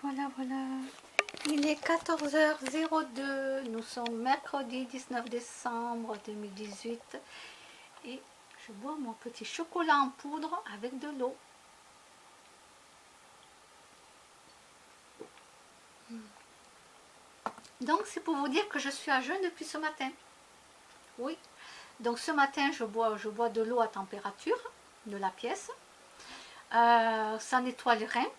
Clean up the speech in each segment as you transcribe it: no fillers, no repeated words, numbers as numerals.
Voilà, voilà. Il est 14h02. Nous sommes mercredi 19 décembre 2018. Et je bois mon petit chocolat en poudre avec de l'eau. Donc, c'est pour vous dire que je suis à jeun depuis ce matin. Oui. Donc, ce matin, je bois de l'eau à température de la pièce. Ça nettoie les reins.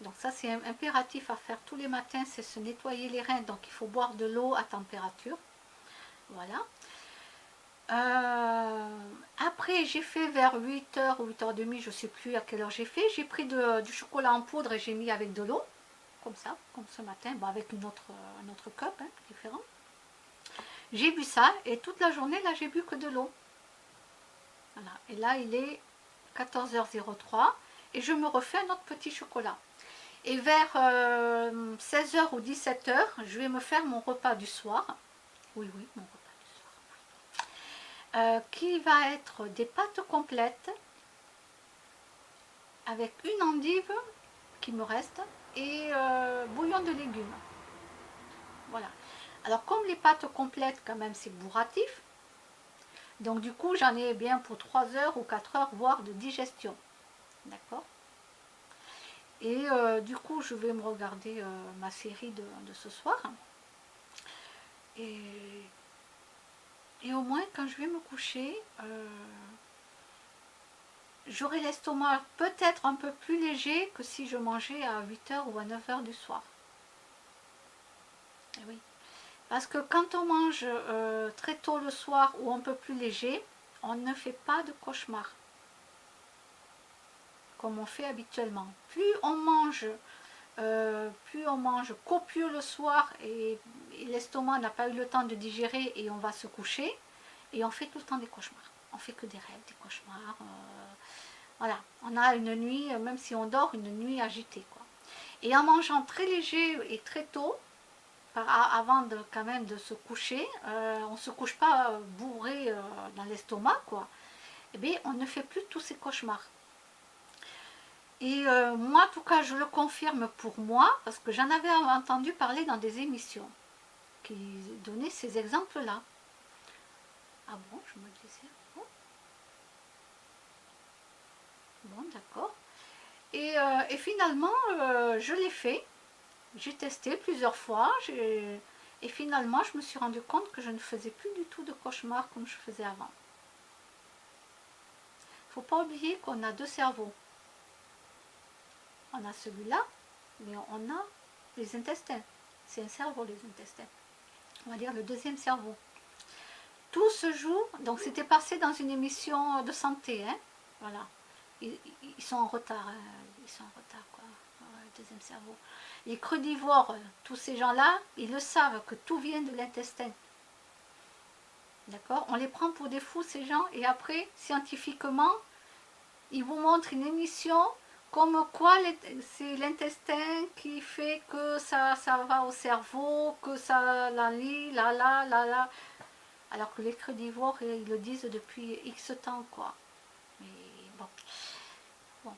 Donc ça, c'est impératif à faire tous les matins, c'est se nettoyer les reins. Donc il faut boire de l'eau à température. Voilà. Après, j'ai fait vers 8h ou 8h30, je ne sais plus à quelle heure j'ai fait. J'ai pris du chocolat en poudre et j'ai mis avec de l'eau. Comme ça, comme ce matin, bon, avec un autre cup hein, différent. J'ai bu ça et toute la journée, là, j'ai bu que de l'eau. Voilà. Et là, il est 14h03 et je me refais un autre petit chocolat. Et vers 16h ou 17h, je vais me faire mon repas du soir. Oui, oui, mon repas du soir. Qui va être des pâtes complètes avec une endive qui me reste et bouillon de légumes. Voilà. Alors comme les pâtes complètes, quand même, c'est bourratif. Donc du coup, j'en ai bien pour 3 heures ou 4 heures, voire de digestion. D'accord ? Et du coup, je vais me regarder ma série de ce soir. Et au moins, quand je vais me coucher, j'aurai l'estomac peut-être un peu plus léger que si je mangeais à 8h ou à 9h du soir. Et oui. Parce que quand on mange très tôt le soir ou un peu plus léger, on ne fait pas de cauchemar. Comme on fait habituellement. Plus on mange copieux le soir et l'estomac n'a pas eu le temps de digérer et on va se coucher et on fait tout le temps des cauchemars. On fait que des rêves, des cauchemars. Voilà, on a une nuit, même si on dort, une nuit agitée, quoi. Et en mangeant très léger et très tôt, avant quand même de se coucher, on ne se couche pas bourré dans l'estomac, quoi. Eh bien, on ne fait plus tous ces cauchemars. Et moi, en tout cas, je le confirme pour moi, parce que j'en avais entendu parler dans des émissions qui donnaient ces exemples-là. Ah bon, je me disais, bon, d'accord. Et finalement, je l'ai fait. J'ai testé plusieurs fois. Et finalement, je me suis rendu compte que je ne faisais plus du tout de cauchemars comme je faisais avant. Il ne faut pas oublier qu'on a deux cerveaux. On a celui-là, mais on a les intestins. C'est un cerveau, les intestins. On va dire le deuxième cerveau. Tout se joue, donc c'était passé dans une émission de santé, hein, voilà. Ils sont en retard, hein, ils sont en retard, quoi, le deuxième cerveau. Les crudivores, tous ces gens-là, ils le savent que tout vient de l'intestin. D'accord? On les prend pour des fous, ces gens, et après, scientifiquement, ils vous montrent une émission comme quoi c'est l'intestin qui fait que ça va au cerveau, que ça l'enlie, là. Alors que les crudivores, ils le disent depuis X temps, quoi. Mais bon, voilà.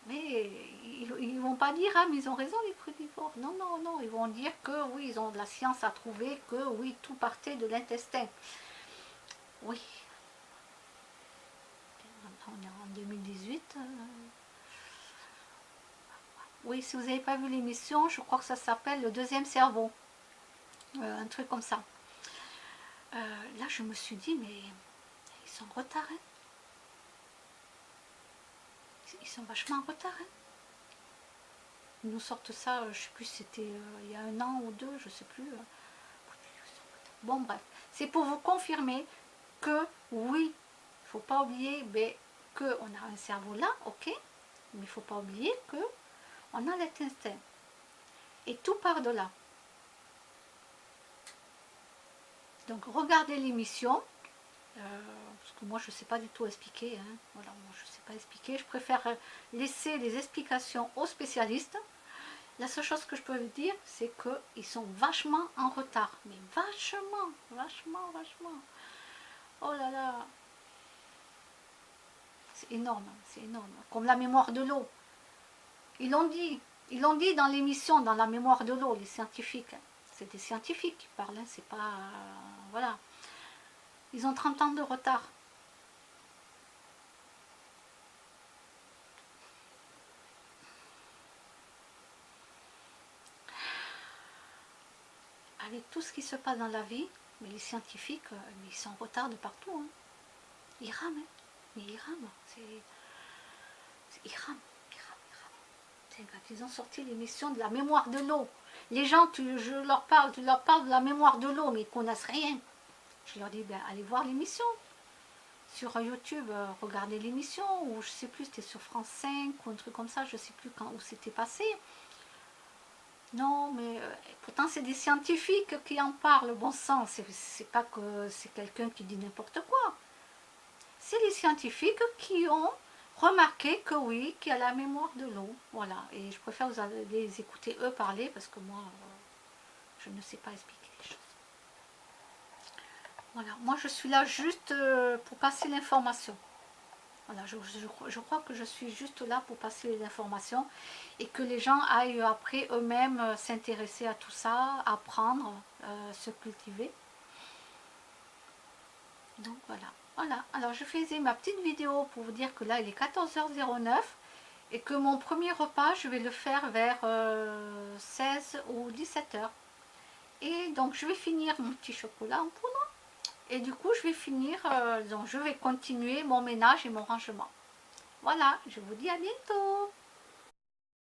Mais ils ne vont pas dire, ah, mais ils ont raison, les crudivores. Non, ils vont dire que oui, ils ont de la science à trouver, que oui, tout partait de l'intestin. Oui. On est en 2018. Oui, si vous n'avez pas vu l'émission, je crois que ça s'appelle Le Deuxième Cerveau. Un truc comme ça. Là, je me suis dit, mais ils sont en retard, hein. Ils sont vachement en retard, hein. Ils nous sortent ça, je ne sais plus si c'était il y a 1 an ou 2, je ne sais plus. Bon, bref. C'est pour vous confirmer que, oui, il ne faut pas oublier qu'on a un cerveau là, ok, mais il ne faut pas oublier qu'on a l'intestin. Et tout part de là. Donc, regardez l'émission. Parce que moi je ne sais pas du tout expliquer, hein. Voilà, moi je ne sais pas expliquer, je préfère laisser les explications aux spécialistes. La seule chose que je peux vous dire, c'est qu'ils sont vachement en retard, mais vachement. Oh là là, c'est énorme, comme la mémoire de l'eau. Ils l'ont dit, Ils l'ont dit dans l'émission, dans la mémoire de l'eau, les scientifiques. C'est des scientifiques qui parlent, hein, c'est pas... voilà. Ils ont 30 ans de retard. Avec tout ce qui se passe dans la vie, mais les scientifiques, ils sont en retard de partout. Hein. Ils rament, hein. Mais ils rament. Ils rament. Quand ils ont sorti l'émission de la mémoire de l'eau, les gens, tu leur parles de la mémoire de l'eau, mais ils ne connaissent rien. Je leur dis, ben, allez voir l'émission. Sur YouTube, regardez l'émission, ou je sais plus, c'était sur France 5 ou un truc comme ça, je sais plus quand, où c'était passé. Non, mais pourtant c'est des scientifiques qui en parlent, bon sang, c'est pas que c'est quelqu'un qui dit n'importe quoi. C'est les scientifiques qui ont remarqué que oui, qu'il y a la mémoire de l'eau. Voilà, et je préfère vous les écouter eux parler parce que moi, je ne sais pas expliquer les choses. Voilà, moi je suis là juste pour passer l'information. Voilà, je crois que je suis juste là pour passer les informations et que les gens aillent après eux-mêmes s'intéresser à tout ça, apprendre, se cultiver. Donc voilà. Voilà, alors je faisais ma petite vidéo pour vous dire que là il est 14h09 et que mon premier repas je vais le faire vers 16 ou 17h. Et donc je vais finir mon petit chocolat en poudre et du coup je vais finir, donc je vais continuer mon ménage et mon rangement. Voilà, je vous dis à bientôt.